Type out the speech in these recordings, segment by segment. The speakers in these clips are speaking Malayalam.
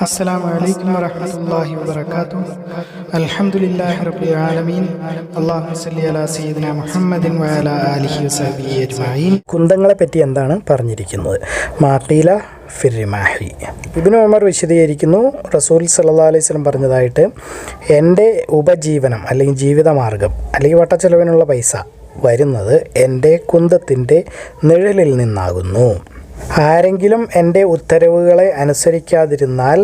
അസ്സലാമു അലൈക്കും വറഹ്മത്തുള്ളാഹി വബറകാതുഹു. അൽഹംദുലില്ലാഹി റബ്ബിൽ ആലമീൻ. അല്ലാഹുമ്മ സ്വല്ലി അലാ സയ്യിദിനാ മുഹമ്മദിൻ വഅലാ ആലിഹി വസഹ്ബിഹി അജ്മഈൻ. കുന്തങ്ങളെ പറ്റി എന്താണ് പറഞ്ഞിരിക്കുന്നത്? മാഖീല ഫിർരിമാഹി. ഇബ്നു ഉമർ വിശദീകരിക്കുന്നു, റസൂൽ സല്ലല്ലാഹു അലൈഹി വസല്ലം പറഞ്ഞതായിട്ട്, എൻ്റെ ഉപജീവനം അല്ലെങ്കിൽ ജീവിതമാർഗം അല്ലെങ്കിൽ വട്ടച്ചെലവിനുള്ള പൈസ വരുന്നത് എൻ്റെ കുന്തത്തിൻ്റെ നിഴലിൽ നിന്നാകുന്നു. ആരെങ്കിലും എൻ്റെ ഉത്തരവുകളെ അനുസരിക്കാതിരുന്നാൽ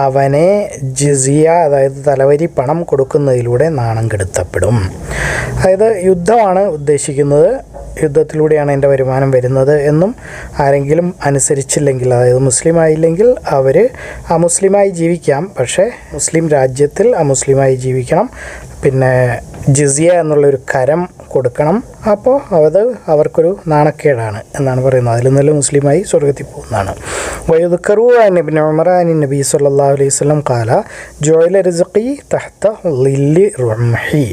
അവനെ ജിസിയ, അതായത് തലവരി പണം കൊടുക്കുന്നതിലൂടെ നാണം കെടുത്തപ്പെടും. അതായത് യുദ്ധമാണ് ഉദ്ദേശിക്കുന്നത്, യുദ്ധത്തിലൂടെയാണ് എൻ്റെ വരുമാനം വരുന്നത് എന്നും, ആരെങ്കിലും അനുസരിച്ചില്ലെങ്കിൽ, അതായത് മുസ്ലിം ആയില്ലെങ്കിൽ അവർ അമുസ്ലിമായി ജീവിക്കാം, പക്ഷേ മുസ്ലിം രാജ്യത്തിൽ അമുസ്ലിമായി ജീവിക്കണം, പിന്നെ ജിസിയ എന്നുള്ളൊരു കരം കൊടുക്കണം. അപ്പോൾ അത് അവർക്കൊരു നാണക്കേടാണ് എന്നാണ് പറയുന്നത്. അതിൽ നല്ല മുസ്ലിമായി സ്വർഗത്തിൽ പോകുന്നതാണ്. വയുദ്കറു അൻ ഇബ്നു ഉമർ അൻ നബി സല്ലല്ലാഹു അലൈഹി വസല്ലം ഖാല ജുഇല റിസ്ഖി തഹ്ത ളില്ലി റുംഹി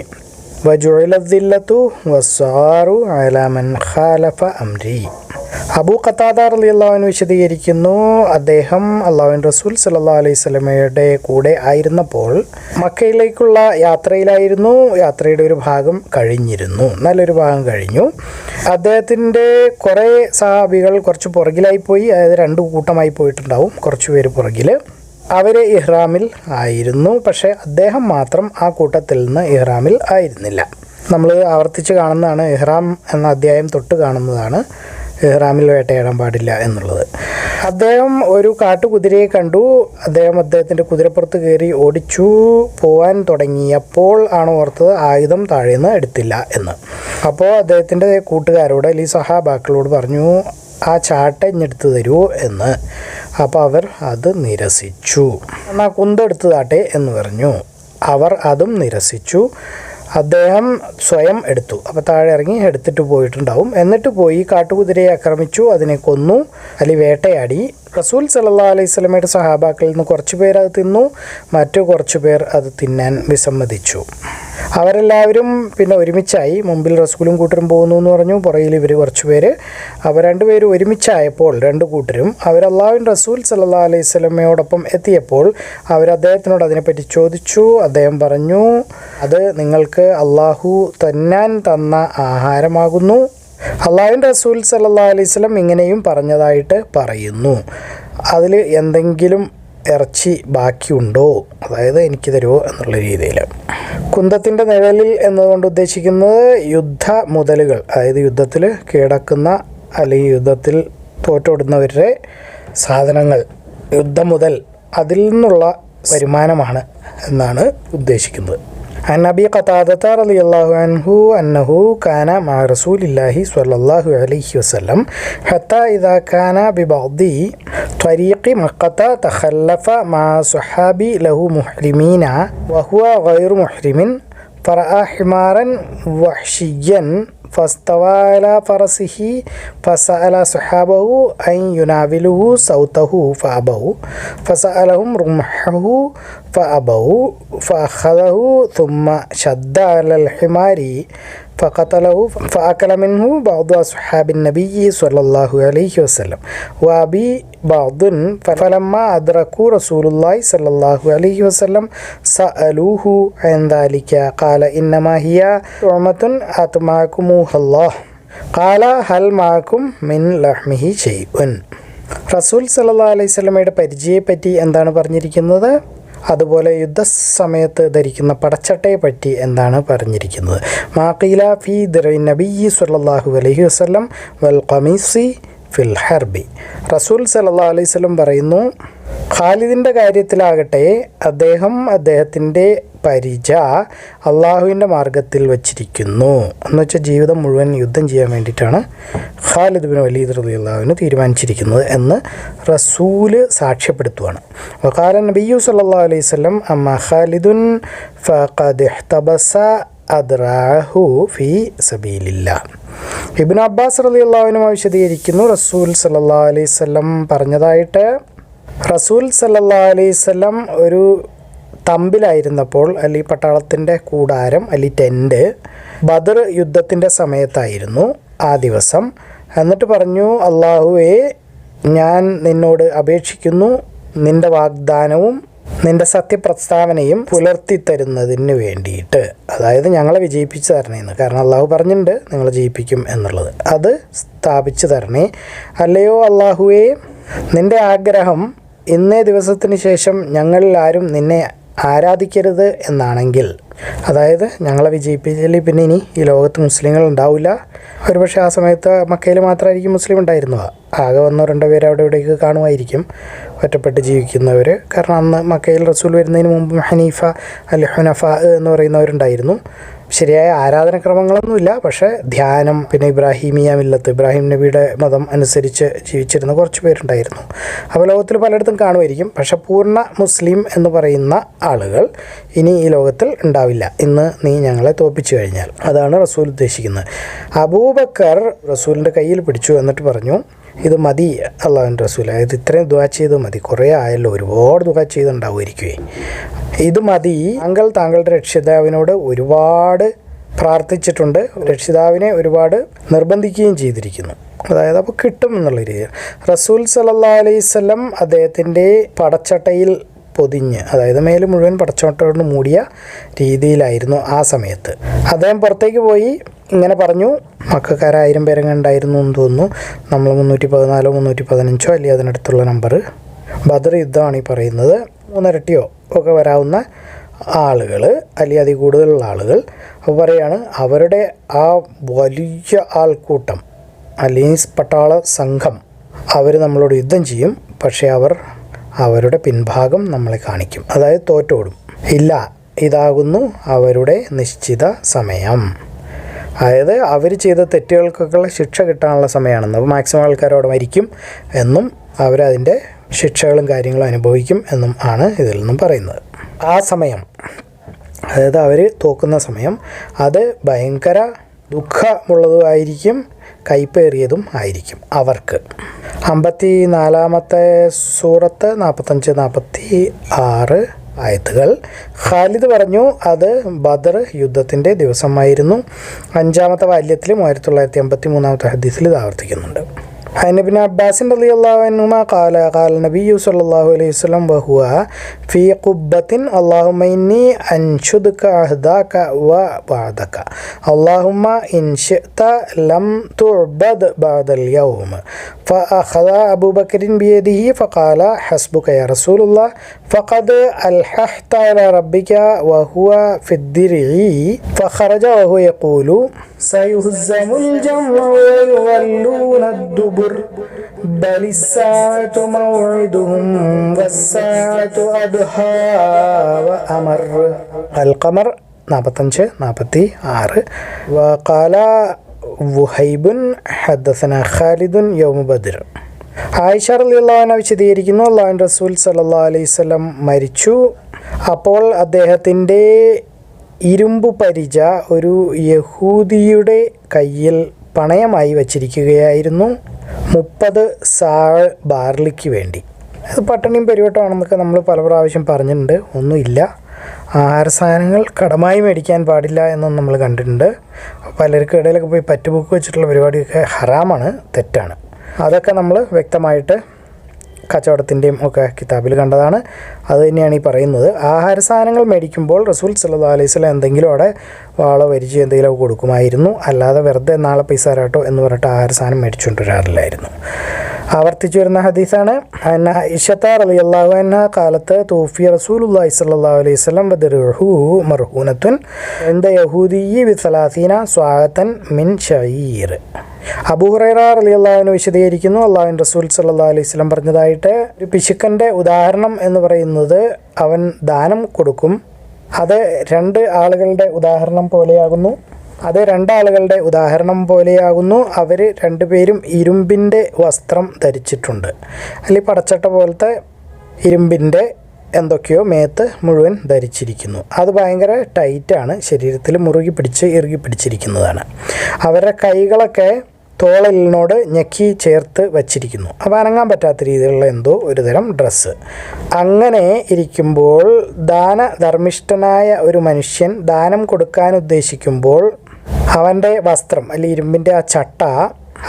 വജുഇല ദില്ലത്തു വസ്സാറു അലാ മൻ ഖാലഫ അംരി. അബൂ ഖതാദ റളിയല്ലാഹു അൻഹു വിശദീകരിക്കുന്നു, അദ്ദേഹം അല്ലാഹുവിൻ്റെ റസൂൽ സല്ലല്ലാഹു അലൈഹി വസല്ലമയുടെ കൂടെ ആയിരുന്നപ്പോൾ മക്കയിലേക്കുള്ള യാത്രയിലായിരുന്നു. യാത്രയുടെ ഒരു ഭാഗം കഴിഞ്ഞിരുന്നു, നല്ലൊരു ഭാഗം കഴിഞ്ഞു. അദ്ദേഹത്തിൻ്റെ കുറേ സഹാബികൾ കുറച്ച് പുറകിലായിപ്പോയി, അതായത് രണ്ട് കൂട്ടമായി പോയിട്ടുണ്ടാവും, കുറച്ച് പേര് പുറകിൽ. അവർ ഇഹ്റാമിൽ ആയിരുന്നു, പക്ഷേ അദ്ദേഹം മാത്രം ആ കൂട്ടത്തിൽ നിന്ന് ഇഹ്റാമിൽ ആയിരുന്നില്ല. നമ്മൾ ആവർത്തിച്ച് കാണുന്നതാണ്, ഇഹ്റാം എന്ന അധ്യായം തൊട്ട് കാണുന്നതാണ് ഇഹ്റാമിൽ വേട്ടയാടാൻ പാടില്ല എന്നുള്ളത്. അദ്ദേഹം ഒരു കാട്ടുകുതിരയെ കണ്ടു. അദ്ദേഹത്തിൻ്റെ കുതിരപ്പുറത്ത് കയറി ഓടിച്ചു പോവാൻ തുടങ്ങിയപ്പോൾ ആണ് ഓർത്തത് ആയുധം താഴേന്ന് എടുത്തില്ല എന്ന്. അപ്പോൾ അദ്ദേഹത്തിൻ്റെ കൂട്ടുകാരോട് അല്ലെങ്കിൽ സഹാബാക്കളോട് പറഞ്ഞു, ആ ചാട്ട ഇഞ്ഞെടുത്ത് തരൂ എന്ന്. അപ്പോൾ അവർ അത് നിരസിച്ചു. എന്നാൽ കുന്തെടുത്ത് താട്ടെ എന്ന് പറഞ്ഞു. അവർ അതും നിരസിച്ചു. അദ്ദേഹം സ്വയം എടുത്തു. അപ്പോൾ താഴെ ഇറങ്ങി എടുത്തിട്ട് പോയിട്ടുണ്ടാവും. എന്നിട്ട് പോയി കാട്ടുകുതിരയെ ആക്രമിച്ചു, അതിനെ കൊന്നു, അല്ലെങ്കിൽ വേട്ടയാടി. റസൂൽ സല്ലല്ലാഹു അലൈഹി വസല്ലമയുടെ സഹാബാക്കളിൽ നിന്ന് കുറച്ച് പേർ അത് തിന്നു, മറ്റു കുറച്ച് പേർ അത് തിന്നാൻ വിസമ്മതിച്ചു. അവരെല്ലാവരും പിന്നെ ഒരുമിച്ചായി. മുമ്പിൽ റസൂലും കൂട്ടരും പോകുന്നു എന്ന് പറഞ്ഞു, പുറകിൽ ഇവർ കുറച്ച് പേര്. അവർ രണ്ടുപേരും ഒരുമിച്ചായപ്പോൾ രണ്ട് കൂട്ടരും അവർ അല്ലാഹുവിൻ്റെ റസൂൽ സല്ലല്ലാഹു അലൈഹി വസല്ലമയോടൊപ്പം എത്തിയപ്പോൾ അവർ അദ്ദേഹത്തിനോട് അതിനെപ്പറ്റി ചോദിച്ചു. അദ്ദേഹം പറഞ്ഞു, അത് നിങ്ങൾക്ക് അല്ലാഹു തന്നാൻ തന്ന ആഹാരമാകുന്നു. അല്ലാഹുവിൻ്റെ റസൂൽ സല്ലല്ലാഹു അലൈഹി വസല്ലം ഇങ്ങനെയും പറഞ്ഞതായിട്ട് പറയുന്നു, അതിൽ എന്തെങ്കിലും ഇറച്ചി ബാക്കിയുണ്ടോ, അതായത് എനിക്ക് തരുമോ എന്നുള്ള രീതിയിൽ. കുന്തത്തിൻ്റെ നിഴലിൽ എന്നതുകൊണ്ട് ഉദ്ദേശിക്കുന്നത് യുദ്ധ മുതലുകൾ, അതായത് യുദ്ധത്തിൽ കീഴടക്കുന്ന അല്ലെങ്കിൽ യുദ്ധത്തിൽ തോറ്റോടുന്നവരുടെ സാധനങ്ങൾ, യുദ്ധം മുതൽ, അതിൽ നിന്നുള്ള വരുമാനമാണ് എന്നാണ് ഉദ്ദേശിക്കുന്നത്. عن أبي قتادة رضي الله عنه أنه كان مع رسول الله صلى الله عليه وسلم حتى إذا كان ببعض طريق مكة تخلف مع صحابي له محرمين وهو غير محرم فرأى حمارا وحشيا فاستوى على فرسه فسأل صحابه أن يناوله صوته فأبوا فسألهم رمحه فأبوا فأخذه ثم شد على الحمار فقتله فأكل منه بعض أصحاب النبي صلى الله عليه وسلم وأبي بعض فلما أدركوا رسول الله صلى الله عليه وسلم سألوه عن ذلك قال إنما هي طعمة أطعمكموها الله قال هل معكم من لحمه شيء. റസൂൽ സല്ലല്ലാഹു അലൈഹി വസല്ലമയുടെ പരിചയപ്പറ്റി എന്താണ് പറഞ്ഞിരിക്കുന്നത്? അതുപോലെ യുദ്ധസമയത്ത് ധരിക്കുന്ന പടച്ചട്ടയെ പറ്റി എന്താണ് പറഞ്ഞിരിക്കുന്നത്? മാഖീല ഫി ദിർഇ നബിയ്യി സ്വല്ലല്ലാഹു അലൈഹി വസല്ലം വൽ ഖമീസി ഫിൽ ഹർബി. റസൂൽ സല്ലല്ലാഹു അലൈഹി വസല്ലം പറയുന്നു, ഖാലിദിൻ്റെ കാര്യത്തിലാകട്ടെ അദ്ദേഹത്തിൻ്റെ പരിച അള്ളാഹുവിൻ്റെ മാർഗത്തിൽ വച്ചിരിക്കുന്നു. എന്ന് വെച്ചാൽ ജീവിതം മുഴുവൻ യുദ്ധം ചെയ്യാൻ വേണ്ടിയിട്ടാണ് ഖാലിദ് ബിൻ വലീദ് റളിയല്ലാഹു അൻഹു തീരുമാനിച്ചിരിക്കുന്നത് എന്ന് റസൂല് സാക്ഷ്യപ്പെടുത്തുകയാണ്. വഖാല നബിയ്യു സല്ലല്ലാഹു അലൈഹി വസല്ലം അമ്മാ ഖാലിദുൻ ഫഖദ് ഇഹ്തബസ അദ്റാഹു ഫീ സബീലില്ലാഹ്. ഇബ്നു അബ്ബാസ് റളിയല്ലാഹു അൻഹു വിശദീകരിക്കുന്നു, റസൂൽ സല്ലല്ലാഹു അലൈഹി വസല്ലം പറഞ്ഞതായിട്ട്, റസൂൽ സല്ലല്ലാഹു അലൈഹി വസല്ലം ഒരു തമ്പിലായിരുന്നപ്പോൾ, അല്ലെങ്കിൽ പട്ടാളത്തിൻ്റെ കൂടാരം അല്ലെങ്കിൽ ടെൻറ്റ്, ബദർ യുദ്ധത്തിൻ്റെ സമയത്തായിരുന്നു ആ ദിവസം. എന്നിട്ട് പറഞ്ഞു, അല്ലാഹുവേ, ഞാൻ നിന്നോട് അപേക്ഷിക്കുന്നു, നിൻ്റെ വാഗ്ദാനവും നിൻ്റെ സത്യപ്രസ്താവനയും പുലർത്തി തരുന്നതിന് വേണ്ടിയിട്ട്, അതായത് ഞങ്ങളെ വിജയിപ്പിച്ച് തരണേന്ന്. കാരണം അള്ളാഹു പറഞ്ഞിട്ടുണ്ട് നിങ്ങളെ ജയിപ്പിക്കും എന്നുള്ളത്. അത് സ്ഥാപിച്ചു തരണേ. അല്ലയോ അള്ളാഹുവേ, നിൻ്റെ ആഗ്രഹം ഇന്നേ ദിവസത്തിന് ശേഷം ഞങ്ങളിൽ ആരും നിന്നെ ആരാധിക്കരുത് എന്നാണെങ്കിൽ, അതായത് ഞങ്ങളെ വിജയിപ്പിച്ചാൽ പിന്നെ ഇനി ഈ ലോകത്ത് മുസ്ലിങ്ങൾ ഉണ്ടാവില്ല. ഒരുപക്ഷെ ആ സമയത്ത് മക്കയിൽ മാത്രമായിരിക്കും മുസ്ലിം ഉണ്ടായിരുന്നത്. ആകെ 1-2 പേര് അവിടെ ഇവിടേക്ക് കാണുമായിരിക്കും ഒറ്റപ്പെട്ട് ജീവിക്കുന്നവർ. കാരണം അന്ന് മക്കയിൽ റസൂൽ വരുന്നതിന് മുമ്പ് ഹനീഫ അൽ ഹുനഫ എന്ന് പറയുന്നവരുണ്ടായിരുന്നു. ശരിയായ ആരാധനക്രമങ്ങളൊന്നുമില്ല, പക്ഷേ ധ്യാനം, പിന്നെ ഇബ്രാഹിമിയ മില്ലത്ത്, ഇബ്രാഹിം നബിയുടെ മതം അനുസരിച്ച് ജീവിച്ചിരുന്ന കുറച്ച് പേരുണ്ടായിരുന്നു. അപ്പോൾ ലോകത്തിൽ പലയിടത്തും കാണുമായിരിക്കും. പക്ഷേ പൂർണ്ണ മുസ്ലിം എന്ന് പറയുന്ന ആളുകൾ ഇനി ഈ ലോകത്തിൽ ഉണ്ടാവില്ല, ഇന്ന് നീ ഞങ്ങളെ തോൽപ്പിച്ചു കഴിഞ്ഞാൽ. അതാണ് റസൂൽ ഉദ്ദേശിക്കുന്നത്. അബൂബക്കർ റസൂലിൻ്റെ കയ്യിൽ പിടിച്ചു, എന്നിട്ട് പറഞ്ഞു, ഇത് മതി അള്ളാഹുവിൻ്റെ റസൂൽ, അതായത് ഇത്രയും ദുആ ചെയ്ത് മതി, കുറേ ആയല്ലോ, ഒരുപാട് ദുആ ചെയ്തുണ്ടാവുമായിരിക്കുമേ, ഇത് മതി. താങ്കളുടെ രക്ഷിതാവിനോട് ഒരുപാട് പ്രാർത്ഥിച്ചിട്ടുണ്ട്, രക്ഷിതാവിനെ ഒരുപാട് നിർബന്ധിക്കുകയും ചെയ്തിരിക്കുന്നു. അതായത് അപ്പോൾ കിട്ടും എന്നുള്ള രീതിയിൽ റസൂൽ സല്ലല്ലാഹു അലൈഹി വസല്ലം അദ്ദേഹത്തിൻ്റെ പടച്ചട്ടയിൽ പൊതിഞ്ഞ്, അതായത് മേല് മുഴുവൻ പടച്ചോട്ടോട് മൂടിയ രീതിയിലായിരുന്നു ആ സമയത്ത്. അദ്ദേഹം പുറത്തേക്ക് പോയി ഇങ്ങനെ പറഞ്ഞു, മക്കക്കാർ 1000 പേരെങ്ങനെ ഉണ്ടായിരുന്നു എന്ന് തോന്നുന്നു, നമ്മൾ 314 315 അല്ലെങ്കിൽ അതിനടുത്തുള്ള നമ്പർ. ബദർ യുദ്ധമാണ് ഈ പറയുന്നത്. 3 ഇരട്ടിയോ ഒക്കെ വരാവുന്ന ആളുകൾ അല്ലെങ്കിൽ അതിൽ കൂടുതലുള്ള ആളുകൾ. അപ്പോൾ പറയാണ്, അവരുടെ ആ വലിയ ആൾക്കൂട്ടം അല്ലെങ്കിൽ പട്ടാള സംഘം അവർ നമ്മളോട് യുദ്ധം ചെയ്യും, പക്ഷേ അവർ അവരുടെ പിൻഭാഗം നമ്മളെ കാണിക്കും, അതായത് തോറ്റോടും. ഇല്ല, ഇതാകുന്നു അവരുടെ നിശ്ചിത സമയം, അതായത് അവർ ചെയ്ത തെറ്റുകൾക്കൊക്കെയുള്ള ശിക്ഷ കിട്ടാനുള്ള സമയമാണെന്ന്. അപ്പോൾ മാക്സിമം ആൾക്കാർ അവിടെ മരിക്കും എന്നും അവരതിൻ്റെ ശിക്ഷകളും കാര്യങ്ങളും അനുഭവിക്കും എന്നും ആണ് ഇതിൽ നിന്നും പറയുന്നത്. ആ സമയം, അതായത് അവർ തോക്കുന്ന സമയം, അത് ഭയങ്കര ദുഃഖമുള്ളതുമായിരിക്കും, കൈപ്പേറിയതും ആയിരിക്കും അവർക്ക്. 54-ാമത്തെ സൂറത്ത് 45-46 ആയത്തുകൾ. ഖാലിദ് പറഞ്ഞു, അത് ബദർ യുദ്ധത്തിൻ്റെ ദിവസമായിരുന്നു. 5-ാമത്തെ വാല്യത്തിൽ 1983-ാമത്തെ ഹദീസിൽ ഇത് ആവർത്തിക്കുന്നുണ്ട്. عن ابن عباس رضي الله عنهما قال النبي صلى الله عليه وسلم وهو في قبة اللهم إني أنشدك عهدك ووعدك اللهم إن شئت لم تعبد بعد اليوم فأخذ أبو بكر بيده فقال حسبك يا رسول الله فقد ألححت على ربك وهو في الدرع فخرج وهو يقول سيهزم الجمع ويولون الدبر بل الساعة موعدهم والساعة أدهى وأمر. القمر 45-46. وقال وهيب حدثنا خالد يوم بدر. ആയിഷ റളിയല്ലാഹു അൻഹ വിശദീകരിക്കുന്നു, അല്ലാഹുവിൻ്റെ റസൂൽ സല്ലല്ലാഹു അലൈഹി വസല്ലം മരിച്ചു. അപ്പോൾ അദ്ദേഹത്തിൻ്റെ ഇരുമ്പു പരിച ഒരു യഹൂദിയുടെ കയ്യിൽ പണയമായി വച്ചിരിക്കുകയായിരുന്നു 30 സാഴ് ബാർലിക്ക് വേണ്ടി. അത് പട്ടിണിയും പരിവട്ടമാണെന്നൊക്കെ നമ്മൾ പല പ്രാവശ്യം പറഞ്ഞിട്ടുണ്ട്. ഒന്നുമില്ല, ആഹാര സാധനങ്ങൾ കടമായി മേടിക്കാൻ പാടില്ല എന്നും നമ്മൾ കണ്ടിട്ടുണ്ട്. പലർക്കും ഇടയിലൊക്കെ പോയി പറ്റുബുക്ക് വെച്ചിട്ടുള്ള പരിപാടിയൊക്കെ ഹറാമാണ്, തെറ്റാണ്. അതൊക്കെ നമ്മൾ വ്യക്തമായിട്ട് കച്ചവടത്തിൻ്റെയും ഒക്കെ കിതാബിൽ കണ്ടതാണ്. അത് തന്നെയാണ് ഈ പറയുന്നത്. ആഹാര സാധനങ്ങൾ മേടിക്കുമ്പോൾ റസൂൽ സല്ലല്ലാഹു അലൈഹി വസല്ലം എന്തെങ്കിലും അവിടെ വാളോ വരിച്ച് എന്തെങ്കിലും കൊടുക്കുമായിരുന്നു. അല്ലാതെ വെറുതെ നാളെ പൈസ തരാട്ടോ എന്ന് പറഞ്ഞിട്ട് ആഹാര സാധനം മേടിച്ചുകൊണ്ട് വരാറില്ലായിരുന്നു. ആവർത്തിച്ചു വരുന്ന ഹദീസാണ്. ഇശത്ത റളിയല്ലാഹു അൻഹ കാലത്ത് തൂഫിയ റസൂലുള്ളാഹി സ്വല്ലല്ലാഹു അലൈഹി വസല്ലം വദറുഹു മർഹൂനത്തുൻ ഇൻദ യഹൂദിയ്യി ബിസലാസീന സ്വാഅതൻ മിൻ ശഈർ. അബൂ ഹുറൈറ റളിയല്ലാഹു അൻഹു വിശദീകരിക്കുന്നു, അല്ലാഹുവിൻ്റെ റസൂൽ സല്ലല്ലാഹു അലൈഹി വസല്ലം പറഞ്ഞതായിട്ട്, ഒരു പിശുക്കൻ്റെ ഉദാഹരണം എന്ന് പറയുന്നത് അവൻ ദാനം കൊടുക്കും, അത് 2 ആളുകളുടെ ഉദാഹരണം പോലെയാകുന്നു. അവർ 2 പേരും ഇരുമ്പിൻ്റെ വസ്ത്രം ധരിച്ചിട്ടുണ്ട്, അല്ലെങ്കിൽ പടച്ചട്ട പോലത്തെ ഇരുമ്പിൻ്റെ എന്തൊക്കെയോ മേത്ത് മുഴുവൻ ധരിച്ചിരിക്കുന്നു. അത് ഭയങ്കര ടൈറ്റാണ്, ശരീരത്തിൽ ഇറുകി പിടിച്ചിരിക്കുന്നതാണ്. അവരുടെ കൈകളൊക്കെ തോളലിനോട് ഞെക്കി ചേർത്ത് വച്ചിരിക്കുന്നു. അപ്പോൾ അനങ്ങാൻ പറ്റാത്ത രീതിയിലുള്ള എന്തോ ഒരു തരം ഡ്രസ്സ്. അങ്ങനെ ഇരിക്കുമ്പോൾ ധർമ്മിഷ്ഠനായ ഒരു മനുഷ്യൻ ദാനം കൊടുക്കാൻ ഉദ്ദേശിക്കുമ്പോൾ അവൻ്റെ വസ്ത്രം അല്ലെങ്കിൽ ഇരുമ്പിൻ്റെ ആ ചട്ട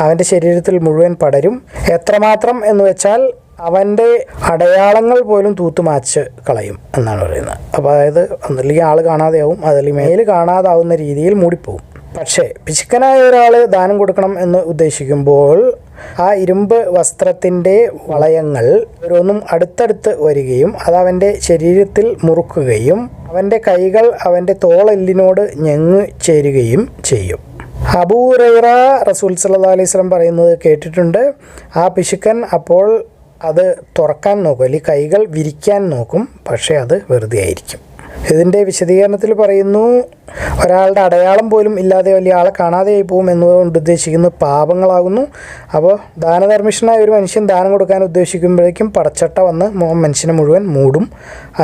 അവൻ്റെ ശരീരത്തിൽ മുഴുവൻ പടരും. എത്രമാത്രം എന്ന് വെച്ചാൽ അവൻ്റെ അടയാളങ്ങൾ പോലും തൂത്തുമാച്ച് കളയും എന്നാണ് പറയുന്നത്. അപ്പോൾ അതായത് ഒന്നല്ലെങ്കിൽ ആൾ കാണാതെയാവും, അതല്ലെങ്കിൽ മേല് കാണാതാവുന്ന രീതിയിൽ മൂടിപ്പോവും. പക്ഷേ പിശുക്കനായ ഒരാൾ ദാനം കൊടുക്കണം എന്ന് ഉദ്ദേശിക്കുമ്പോൾ ആ ഇരുമ്പ് വസ്ത്രത്തിൻ്റെ വളയങ്ങൾ ഓരോന്നും അടുത്തടുത്ത് വരികയും അത് അവൻ്റെ ശരീരത്തിൽ മുറുക്കുകയും അവൻ്റെ കൈകൾ അവൻ്റെ തോളെല്ലിനോട് ഞെങ്ങ് ചേരുകയും ചെയ്യും. അബൂ ഹുറൈറ റസൂൽ സല്ലല്ലാഹു അലൈഹി വസല്ലം പറയുന്നത് കേട്ടിട്ടുണ്ട്. ആ പിശുക്കൻ അപ്പോൾ അത് തുറക്കാൻ നോക്കും, അല്ലെങ്കിൽ കൈകൾ വിരിക്കാൻ നോക്കും, പക്ഷേ അത് വെറുതെ ആയിരിക്കും. ഇതിൻ്റെ വിശദീകരണത്തിൽ പറയുന്നു, ഒരാളുടെ അടയാളം പോലും ഇല്ലാതെ വലിയ ആളെ കാണാതെയായി പോകും എന്നതുകൊണ്ട് ഉദ്ദേശിക്കുന്നത് പാപങ്ങളാകുന്നു. അപ്പോൾ ദാനധർമ്മിഷ്ഠനായ ഒരു മനുഷ്യൻ ദാനം കൊടുക്കാൻ ഉദ്ദേശിക്കുമ്പോഴേക്കും പടച്ചട്ട വന്ന് മനുഷ്യനെ മുഴുവൻ മൂടും.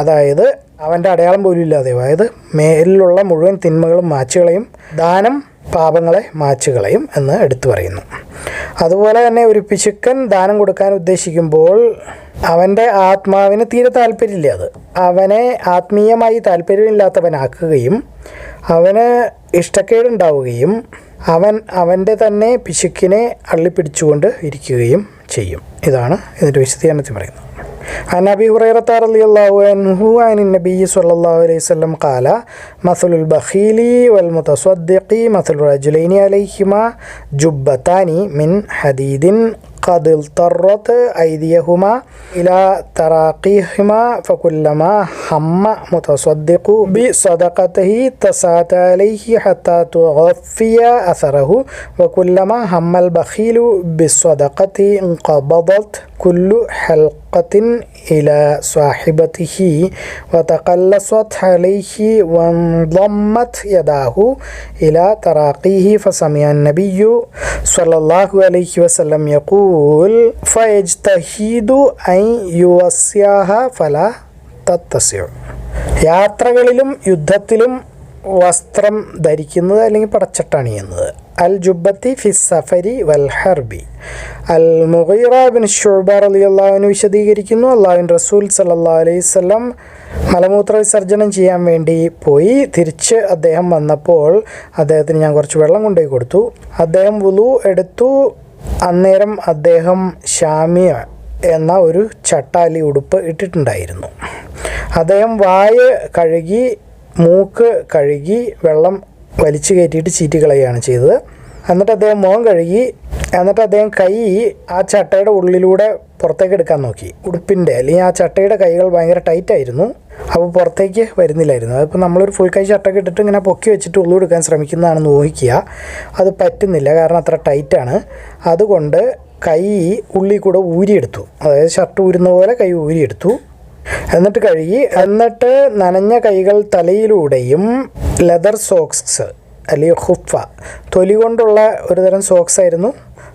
അതായത് അവൻ്റെ അടയാളം പോലും ഇല്ലാതെ, അതായത് മേലിലുള്ള മുഴുവൻ തിന്മകളും മാച്ചുകളയും ദാനം പാപങ്ങളെ മാച്ചുകളയും എന്ന് എടുത്തു പറയുന്നു. അതുപോലെ തന്നെ ഒരു പിശുക്കൻ ദാനം കൊടുക്കാൻ ഉദ്ദേശിക്കുമ്പോൾ അവൻ്റെ ആത്മാവിന് തീരെ താല്പര്യമില്ല, അത് അവനെ ആത്മീയമായി താല്പര്യമില്ലാത്തവനാക്കുകയും അവന് ഇഷ്ടക്കേടുണ്ടാവുകയും അവൻ്റെ തന്നെ പിശുക്കിനെ അള്ളിപ്പിടിച്ചുകൊണ്ട് ഇരിക്കുകയും ചെയ്യും. ഇതാണ് ഇതിൻ്റെ വിശദീകരണത്തിൽ പറയുന്നത്. عن أبي هريرة رضي الله عنه عن النبي صلى الله عليه وسلم قال مثل البخيل والمتصدق مثل رجلين عليهما جبتان من حديد قد اضطرت أيديهما إلى تراقيهما فكلما هم متصدق بصدقته تساءت عليه حتى تغفي أثره وكلما هم البخيل بالصدقة انقبضت كل حلقة إلى صاحبته وتقلصت عليه وانضمت يداه إلى تراقيه فسمع النبي صلى الله عليه وسلم يقول فيجتهد أن يوسعها فلا تتسع. യാത്രകളിലും യുദ്ധത്തിലും വസ്ത്രം ധരിക്കുന്നത് അല്ലെങ്കിൽ പടച്ചട്ടണിയുന്നത്. അൽ ജുബത്തി ഫി സഫരി വൽ ഹർബി. അൽ മുഗീറ ബിൻ ശുഅബ റളിയല്ലാഹു അൻഹു വിശദീകരിക്കുന്നു, അല്ലാഹുവിൻ്റെ റസൂൽ സല്ലല്ലാഹു അലൈഹി വസല്ലം മലമൂത്ര വിസർജനം ചെയ്യാൻ വേണ്ടി പോയി. തിരിച്ച് അദ്ദേഹം വന്നപ്പോൾ അദ്ദേഹത്തിന് ഞാൻ കുറച്ച് വെള്ളം കൊണ്ടുപോയി കൊടുത്തു. അദ്ദേഹം വുളു എടുത്തു. അന്നേരം അദ്ദേഹം ഷാമിയ എന്ന ഒരു ചട്ടാലി ഉടുപ്പ് ഇട്ടിട്ടുണ്ടായിരുന്നു. അദ്ദേഹം വായ് കഴുകി മൂക്ക് കഴുകി വെള്ളം വലിച്ചു കയറ്റിയിട്ട് ചീറ്റി കളയുകയാണ് ചെയ്തത്. എന്നിട്ട് അദ്ദേഹം മുഖം കഴുകി, എന്നിട്ട് അദ്ദേഹം കൈ ആ ചട്ടയുടെ ഉള്ളിലൂടെ പുറത്തേക്ക് എടുക്കാൻ നോക്കി. ഉടുപ്പിൻ്റെ അല്ലെങ്കിൽ ആ ചട്ടയുടെ കൈകൾ ഭയങ്കര ടൈറ്റായിരുന്നു, അപ്പോൾ പുറത്തേക്ക് വരുന്നില്ലായിരുന്നു. അതിപ്പോൾ നമ്മളൊരു ഫുൾ കൈ ചട്ടൊക്കെ ഇട്ടിട്ട് ഇങ്ങനെ പൊക്കി വെച്ചിട്ട് ഉള്ളു എടുക്കാൻ ശ്രമിക്കുന്നതാണെന്ന് ഊഹിക്കുക. അത് പറ്റുന്നില്ല, കാരണം അത്ര ടൈറ്റാണ്. അതുകൊണ്ട് കൈ ഉള്ളിൽ കൂടെ ഊരിയെടുത്തു, അതായത് ഷർട്ട് ഊരുന്ന പോലെ കൈ ഊരിയെടുത്തു. എന്നിട്ട് കഴുകി. എന്നിട്ട് നനഞ്ഞ കൈകൾ തലയിലൂടെയും ലെതർ സോക്സ് അല്ലെങ്കിൽ ഹുഫ, തൊലി കൊണ്ടുള്ള ഒരു തരം സോക്സ് ആയിരുന്നു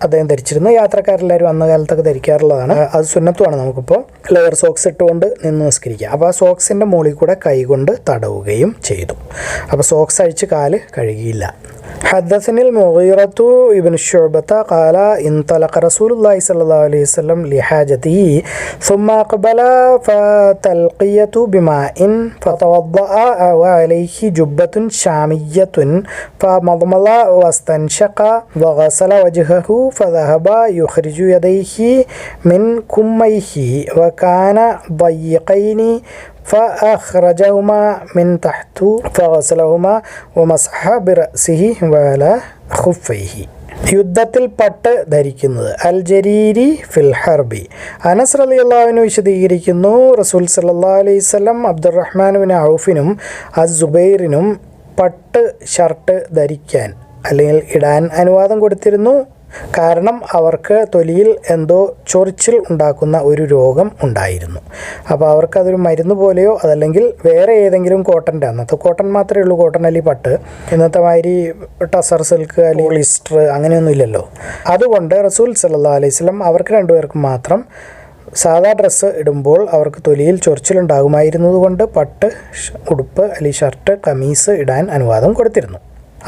അദ്ദേഹം ധരിച്ചിരുന്നത്. യാത്രക്കാരെല്ലാവരും അന്ന കാലത്തൊക്കെ ധരിക്കാറുള്ളതാണ്. അത് സുന്നത്തുമാണ്. നമുക്കിപ്പോൾ ലെതർ സോക്സ് ഇട്ടുകൊണ്ട് നിന്ന് നിസ്കരിക്കുക. അപ്പോൾ ആ സോക്സിൻ്റെ മുകളിൽ കൂടെ കൈ കൊണ്ട് തടവുകയും ചെയ്തു. അപ്പോൾ സോക്സ് അഴിച്ച് കാല് കഴുകിയില്ല. حدثني المغيرة ابن شعبة قال انطلق رسول الله صلى الله عليه وسلم لحاجته ثم أقبل فتلقية بماء فتوضأ وعليه جبة شامية فمضمض واستنشق وغسل وجهه فذهب يخرج يديه من كميه وكان ضيقين فأخرجهما من تحت فغسلهما ومسح برأسه وعلى خفيه. യുദ്ധത്തിൽ പട്ട് ധരിക്കുന്നത്. അൽ ജരീരി ഫിൽ ഹർബി. അനസ് റളിയല്ലാഹു അൻഹു വിശദീകരിക്കുന്നു, റസൂൽ സല്ലല്ലാഹു അലൈഹി വസല്ലം അബ്ദുറഹ്മാൻ ബിൻ ഔഫിനും അസ്സുബൈറിനും പട്ട് ഷർട്ട് ധരിക്കാൻ അല്ലെങ്കിൽ ഇടാൻ അനുവാദം കൊടുത്തിരുന്നു. കാരണം അവർക്ക് തൊലിയിൽ എന്തോ ചൊറിച്ചിൽ ഉണ്ടാക്കുന്ന ഒരു രോഗം ഉണ്ടായിരുന്നു. അപ്പോൾ അവർക്കതൊരു മരുന്ന് പോലെയോ അതല്ലെങ്കിൽ വേറെ ഏതെങ്കിലും കോട്ടൻ്റെ, അന്നത്തെ കോട്ടൺ മാത്രമേ ഉള്ളൂ, കോട്ടൺ അല്ലെങ്കിൽ പട്ട്, ഇന്നത്തെ മാതിരി ടസർ സിൽക്ക് അല്ലെങ്കിൽ പോളിസ്റ്റർ അങ്ങനെയൊന്നും ഇല്ലല്ലോ. അതുകൊണ്ട് റസൂൽ സല്ലല്ലാഹു അലൈഹി വസല്ലം അവർക്ക് രണ്ടുപേർക്കും മാത്രം സാധാ ഡ്രസ്സ് ഇടുമ്പോൾ അവർക്ക് തൊലിയിൽ ചൊറിച്ചിലുണ്ടാകുമായിരുന്നത് കൊണ്ട് പട്ട് ഉടുപ്പ് അല്ലെങ്കിൽ ഷർട്ട് കമീസ് ഇടാൻ അനുവാദം കൊടുത്തിരുന്നു.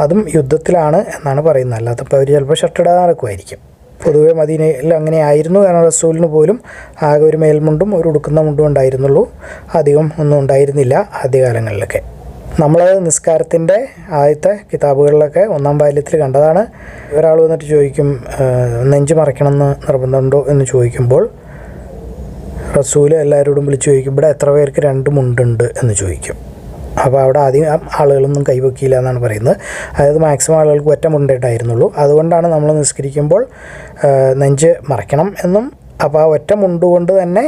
അതും യുദ്ധത്തിലാണ് എന്നാണ് പറയുന്നത്. അല്ലാത്തപ്പോൾ അവർ ചിലപ്പോൾ ഷർട്ട് ഇടാതെ നടക്കുമായിരിക്കും. പൊതുവെ മദീനയിൽ അങ്ങനെ ആയിരുന്നു. കാരണം റസൂലിന് പോലും ആകെ ഒരു മേൽമുണ്ടും ഒരു ഉടുക്കുന്ന മുണ്ടും ഉണ്ടായിരുന്നുള്ളൂ, അധികം ഒന്നും ഉണ്ടായിരുന്നില്ല ആദ്യകാലങ്ങളിലൊക്കെ. നമ്മൾ നിസ്കാരത്തിൻ്റെ ആദ്യത്തെ കിതാബുകളിലൊക്കെ ഒന്നാം ബാല്യത്തിൽ കണ്ടതാണ്. ഒരാൾ വന്നിട്ട് ചോദിക്കും, നെഞ്ച് മറയ്ക്കണമെന്ന് നിർബന്ധമുണ്ടോ എന്ന് ചോദിക്കുമ്പോൾ റസൂൽ എല്ലാവരോടും വിളിച്ചു ചോദിക്കും, ഇവിടെ എത്ര പേർക്ക് 2 മുണ്ടുണ്ട് എന്ന് ചോദിക്കും. അപ്പോൾ അവിടെ ആദ്യം ആളുകളൊന്നും കൈവക്കിയില്ല എന്നാണ് പറയുന്നത്. അതായത് മാക്സിമം ആളുകൾക്ക് ഒറ്റ മുണ്ടായിട്ടായിരുന്നുള്ളൂ. അതുകൊണ്ടാണ് നമ്മൾ നിസ്കരിക്കുമ്പോൾ നെഞ്ച് മറയ്ക്കണം എന്നും, അപ്പോൾ ആ ഒറ്റ മുണ്ടുകൊണ്ട് തന്നെ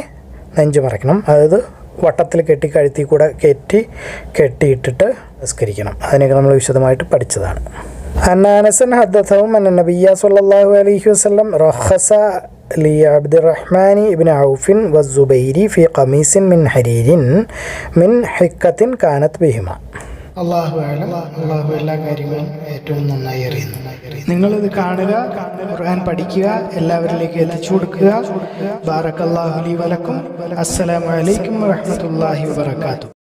നെഞ്ച് മറയ്ക്കണം. അതായത് വട്ടത്തിൽ കഴുത്തിൽ കൂടെ കെട്ടിയിട്ടിട്ട് നിസ്കരിക്കണം. അതിനൊക്കെ നമ്മൾ വിശദമായിട്ട് പഠിച്ചതാണ്. അനാനസൻ ഹദ്ദഥവും അന്ന നബിയ്യ സല്ലല്ലാഹു അലൈഹി വസല്ലം റഖസ ലി അബ്ദുറഹ്മാൻ ഇബ്നു ഔഫിൻ വസുബൈരി ഫി ഖമീസിൻ മിൻ ഹരീരിൻ മിൻ ഹിക്കത്തിൻ കാനത്ത് ബിഹിമ. അള്ളാഹു എല്ലാ കാര്യങ്ങളും ഏറ്റവും നന്നായി അറിയുന്നു. നിങ്ങളിത് കാണുക, ഖുർആൻ പഠിക്കുക, എല്ലാവരിലേക്ക് എത്തിച്ചു കൊടുക്കുക. ബാറക്കല്ലാഹു ലി വലക്കും. അസ്സലാമു അലൈക്കും വറഹ്മത്തുള്ളാഹി വബറകാതുഹു.